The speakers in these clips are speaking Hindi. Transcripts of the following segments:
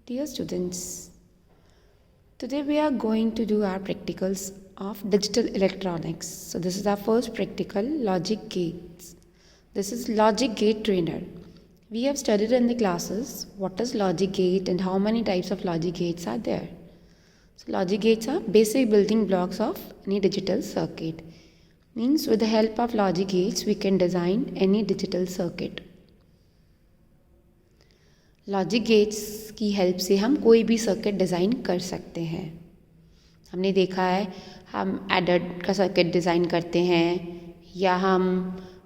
Dear students, today we are going to do our practicals of digital electronics. So this is our first practical, logic gates. This is logic gate trainer. We have studied in the classes what is logic gate and how many types of logic gates are there. So logic gates are basic building blocks of any digital circuit. Means with the help of logic gates we can design any digital circuit. Logic gates की हेल्प से हम कोई भी सर्किट डिज़ाइन कर सकते हैं. हमने देखा है हम एडर का सर्किट डिज़ाइन करते हैं या हम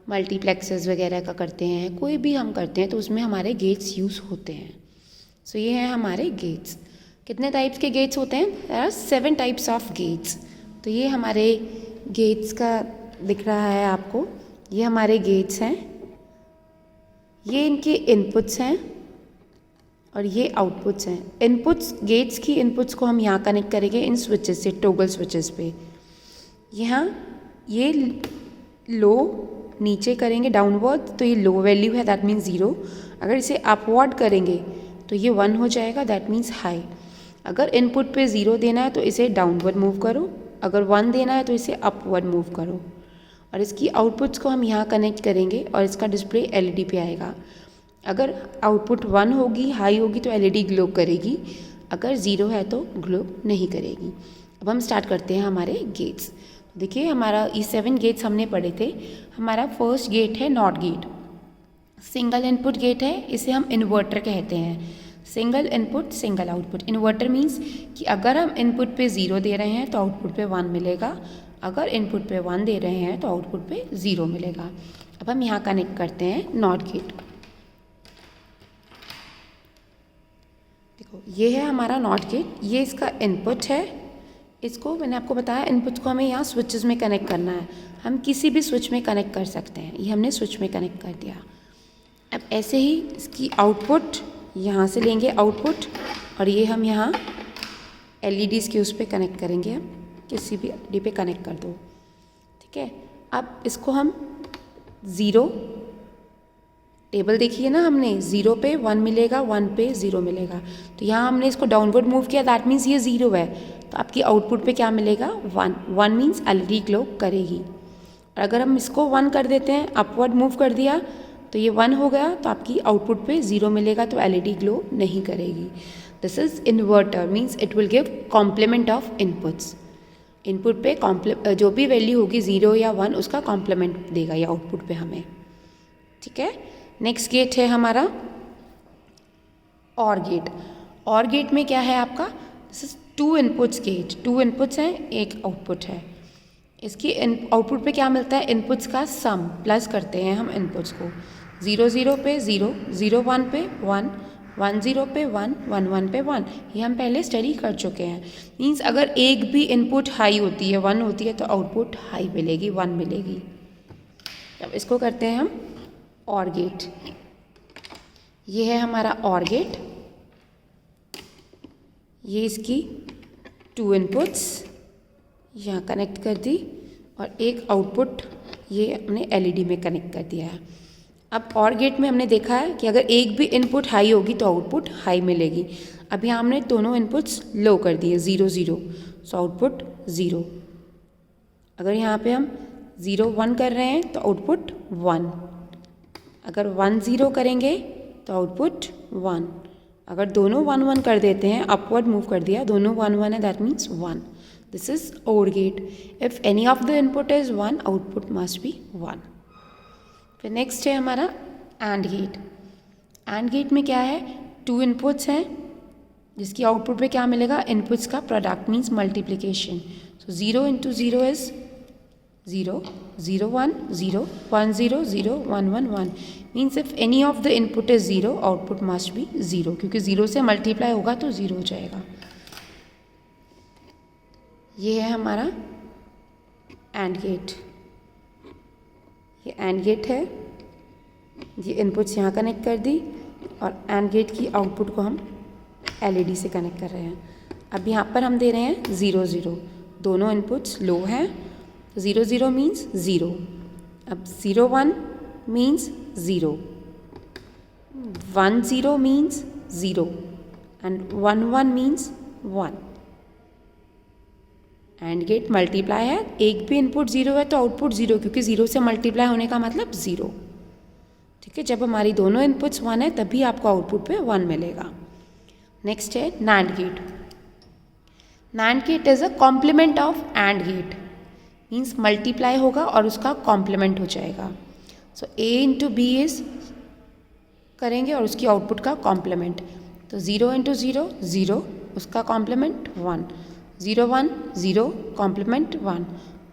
मल्टीप्लेक्सेस वगैरह का करते हैं, कोई भी हम करते हैं तो उसमें हमारे गेट्स यूज़ होते हैं. सो ये हैं हमारे गेट्स. कितने टाइप्स के गेट्स होते हैं? There are 7 types of gates. तो ये हमारे गेट्स का दिख रहा है आपको. ये हमारे गेट्स हैं, ये इनके इनपुट्स हैं और ये आउटपुट्स हैं. इनपुट्स, गेट्स की इनपुट्स को हम यहाँ कनेक्ट करेंगे इन स्विचेस से, टॉगल स्विचेस पे. यहाँ ये लो नीचे करेंगे डाउनवर्ड तो ये लो वैल्यू है, दैट मीन्स 0. अगर इसे अपवर्ड करेंगे तो ये 1 हो जाएगा, दैट मीन्स हाई. अगर इनपुट पे 0 देना है तो इसे डाउनवर्ड मूव करो, अगर 1 देना है तो इसे अपवर्ड मूव करो. और इसकी आउटपुट्स को हम यहाँ कनेक्ट करेंगे और इसका डिस्प्ले LED पे आएगा. अगर आउटपुट 1 होगी, हाई होगी तो LED ग्लो करेगी, अगर 0 है तो ग्लो नहीं करेगी. अब हम स्टार्ट करते हैं हमारे गेट्स. देखिए हमारा ये 7 गेट्स हमने पढ़े थे. हमारा फर्स्ट गेट है not gate. Single input gate है, इसे हम इन्वर्टर कहते हैं. Single input single output. Inverter means कि अगर हम इनपुट पे 0 दे रहे हैं तो आउटपुट पे 1 मिलेगा, अगर इनपुट पे 1 दे रहे हैं तो आउटपुट पे 0 मिलेगा. अब हम यहाँ कनेक्ट करते हैं नॉट गेट. देखो ये है हमारा नॉट गेट, ये इसका इनपुट है. इसको मैंने आपको बताया इनपुट को हमें यहाँ स्विचेस में कनेक्ट करना है. हम किसी भी स्विच में कनेक्ट कर सकते हैं. ये हमने स्विच में कनेक्ट कर दिया. अब ऐसे ही इसकी आउटपुट यहाँ से लेंगे आउटपुट, और ये हम यहाँ LEDs के उस पर कनेक्ट करेंगे. हम किसी भी LED पे कनेक्ट कर दो, ठीक है. अब इसको हम 0 टेबल देखिए ना, हमने 0 पे 1 मिलेगा, 1 पे 0 मिलेगा. तो यहाँ हमने इसको डाउनवर्ड मूव किया, दैट मीन्स ये 0 है. तो आपकी आउटपुट पे क्या मिलेगा? 1. 1 मीन्स LED ग्लो करेगी. और अगर हम इसको 1 कर देते हैं, अपवर्ड मूव कर दिया तो ये 1 हो गया, तो आपकी आउटपुट पे 0 मिलेगा, तो LED ग्लो नहीं करेगी. This is inverter, means it will give complement of inputs. Input पे जो भी वैल्यू होगी 0 या 1 उसका कॉम्प्लीमेंट देगा ये आउटपुट पे हमें, ठीक है. नेक्स्ट गेट है हमारा और गेट. और गेट में क्या है आपका? This is 2 inputs gate. 2 inputs हैं, एक आउटपुट है. इसकी आउटपुट पे क्या मिलता है? इनपुट्स का सम प्लस करते हैं हम इनपुट्स को. 0 0 पे 0, 0 1 पे 1, 1 0 पे 1, 1 1 पे 1. ये हम पहले स्टडी कर चुके हैं. मीन्स अगर एक भी इनपुट हाई होती है, 1 होती है, तो आउटपुट हाई मिलेगी, 1 मिलेगी. अब इसको करते हैं हम और गेट. ये है हमारा और गेट. ये इसकी 2 इनपुट्स यहाँ कनेक्ट कर दी और एक आउटपुट ये हमने LED में कनेक्ट कर दिया है. अब और गेट में हमने देखा है कि अगर एक भी इनपुट हाई होगी तो आउटपुट हाई मिलेगी. अब यहाँ हमने दोनों इनपुट्स लो कर दिए, 0 0, सो आउटपुट 0. अगर यहाँ पे हम 0 1 कर रहे हैं तो आउटपुट 1. अगर 1 0 करेंगे तो आउटपुट 1. अगर दोनों 1 1 कर देते हैं, अपवर्ड मूव कर दिया, दोनों 1 1 है, that means 1. This is OR gate. If any of the input is 1, output must be 1. फिर नेक्स्ट है हमारा AND गेट. AND गेट में क्या है? 2 इनपुट्स हैं जिसकी आउटपुट पे क्या मिलेगा? इनपुट्स का product, means multiplication. So 0 into 0 is 0, 0 1 0, 1 0 0, 1 1 1. Means if any of the input is 0, output must B 0, क्योंकि 0 से मल्टीप्लाई होगा तो 0 हो जाएगा. ये है हमारा AND गेट. ये AND गेट है. ये इनपुट्स यहाँ कनेक्ट कर दी और AND गेट की आउटपुट को हम LED से कनेक्ट कर रहे हैं. अब यहाँ पर हम दे रहे हैं 0 0. दोनों इनपुट्स लो हैं, 0 0 मीन्स 0. अब 0 1 means 0, 1 0 means 0. and 1 1 means 1. And gate multiply है, एक भी इनपुट ज़ीरो है तो आउटपुट ज़ीरो, क्योंकि ज़ीरो से मल्टीप्लाई होने का मतलब ज़ीरो. ठीक है, जब हमारी दोनों इनपुट्स 1 है तभी आपको आउटपुट पे 1 मिलेगा. नेक्स्ट है NAND gate. NAND gate is a complement of and gate. Means multiply होगा और उसका कॉम्प्लीमेंट हो जाएगा. So A into B is करेंगे और उसकी आउटपुट का कॉम्प्लीमेंट. तो 0 इंटू 0 0, उसका कॉम्प्लीमेंट 1. 0 1 0 कॉम्प्लीमेंट 1.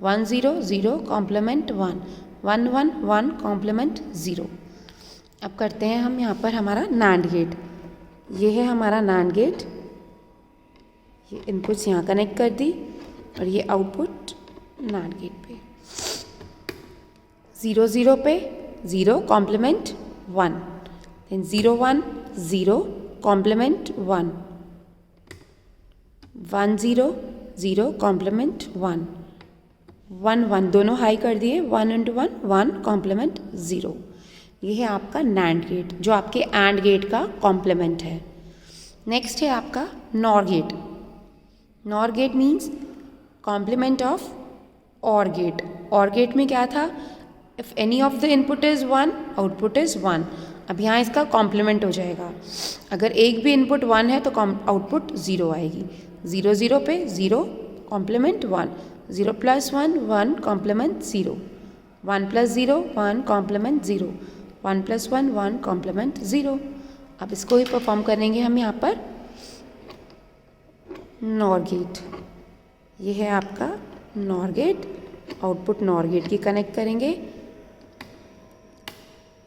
1 0 0 कॉम्प्लीमेंट 1. 1 1 1 कॉम्प्लीमेंट 0. अब करते हैं हम यहाँ पर हमारा नैंड गेट. ये है हमारा नैंड गेट. ये इनपुट्स यहाँ कनेक्ट कर दी और ये आउटपुट नैंड गेट पे. 0 0 पे 0 कॉम्प्लीमेंट 1. Then 0 1 0 complement 1. 1 0 0 कॉम्प्लीमेंट 1. 1 1 दोनों हाई कर दिए. 1 इंटू 1 1 कॉम्प्लीमेंट 0. ये है आपका नैंड गेट जो आपके एंड गेट का कॉम्प्लीमेंट है. नेक्स्ट है आपका NOR gate. NOR gate means complement of OR gate. OR gate में क्या था, if any of the input is 1 output is 1. अब यहाँ इसका कॉम्प्लीमेंट हो जाएगा. अगर एक भी इनपुट 1 है तो आउटपुट 0 आएगी. 0 0 पे 0 complement 1. 0 plus 1 1 complement 0. 1 plus 0 1 complement 0. 1 plus 1 1 complement 0. अब इसको ही परफॉर्म करेंगे हम यहाँ पर नॉर गेट. ये है आपका NOR gate. Output NOR gate की कनेक्ट करेंगे.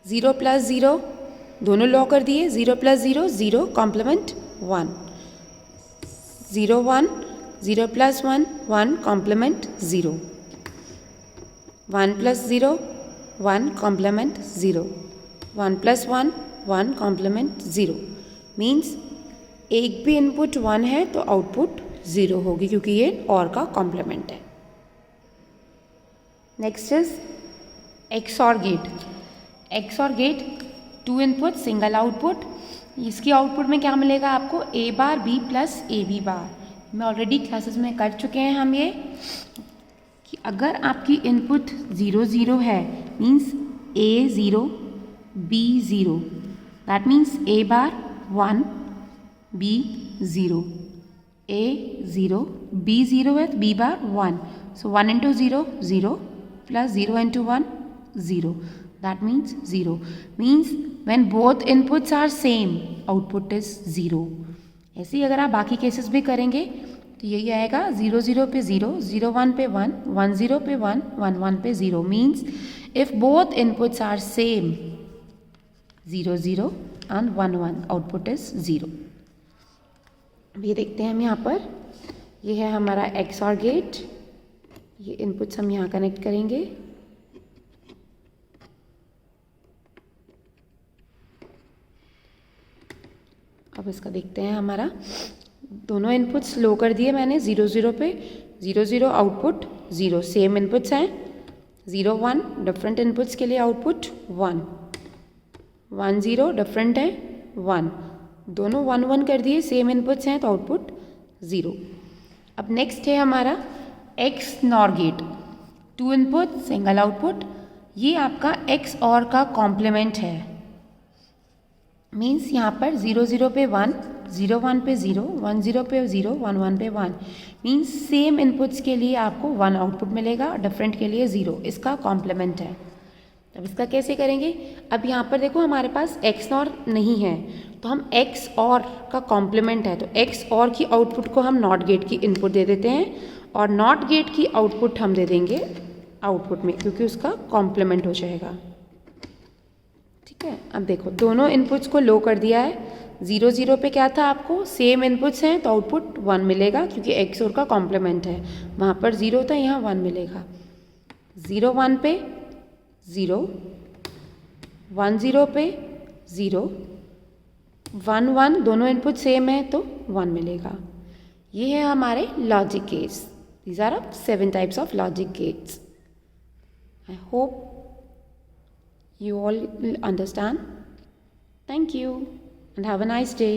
0 प्लस 0 दोनों लो कर दिए. 0 plus 0 0 complement 1. 0 1 0 plus 1 1 complement 0. 1 plus 0 1 complement 0. 1 plus 1 1 complement 0. Means एक भी इनपुट 1 है तो आउटपुट 0 होगी क्योंकि ये और का कॉम्प्लीमेंट है. Next is XOR gate. XOR gate 2 input single output. इसकी आउटपुट में क्या मिलेगा आपको, A bar B plus A B bar. मैं ऑलरेडी क्लासेस में कर चुके हैं हम ये कि अगर आपकी इनपुट 0 0 है means A 0 B 0. That means A bar 1 B 0. A 0 B 0 है तो B bar 1. So 1 into 0 0 plus 0 into 1 0. That means 0. Means when both inputs are same output is 0. ऐसे ही अगर आप बाकी केसेस भी करेंगे तो यही आएगा. 0 0 पे 0 0 1 पे 1 1 0 पे 1 1 1 पे 0. Means if both inputs are same 0 0 and 1 1 output is 0. ये देखते हैं हम यहाँ पर. ये है हमारा XOR गेट. ये इनपुट्स हम यहाँ कनेक्ट करेंगे. अब इसका देखते हैं. हमारा दोनों इनपुट्स लो कर दिए मैंने. 0 0 पे 0 0 आउटपुट 0. सेम इनपुट्स हैं. 0 1 डिफरेंट इनपुट्स के लिए आउटपुट 1. 1 0 डिफरेंट है 1. दोनों 1 1 कर दिए. सेम इनपुट्स हैं तो आउटपुट 0. अब नेक्स्ट है हमारा XNOR gate. 2 input single output. ये आपका एक्स और का कॉम्प्लीमेंट है. मीन्स यहाँ पर 0 0 पे 1 0 1 पे 0 1 0 पे 0 1 1 पे 1. मीन्स सेम इनपुट्स के लिए आपको 1 आउटपुट मिलेगा, डिफरेंट के लिए 0. इसका कॉम्प्लीमेंट है. अब इसका कैसे करेंगे. अब यहाँ पर देखो हमारे पास एक्स नॉर नहीं है तो हम एक्स और का कॉम्प्लीमेंट है तो एक्स और की आउटपुट को हम नॉट गेट की इनपुट दे देते हैं और नॉट गेट की आउटपुट हम दे देंगे आउटपुट में क्योंकि उसका कॉम्प्लीमेंट हो जाएगा. ठीक है. अब देखो दोनों इनपुट्स को लो कर दिया है. 0 0 पे क्या था आपको, सेम इनपुट्स हैं तो आउटपुट 1 मिलेगा क्योंकि एक्स और का कॉम्प्लीमेंट है. वहाँ पर 0 था, यहाँ 1 मिलेगा. 0 1 पे 0 1 0 पे 0 1 1 दोनों इनपुट सेम है तो 1 मिलेगा. ये है हमारे logic gates. These are 7 types of logic gates. I hope you all will understand. Thank you and have a nice day.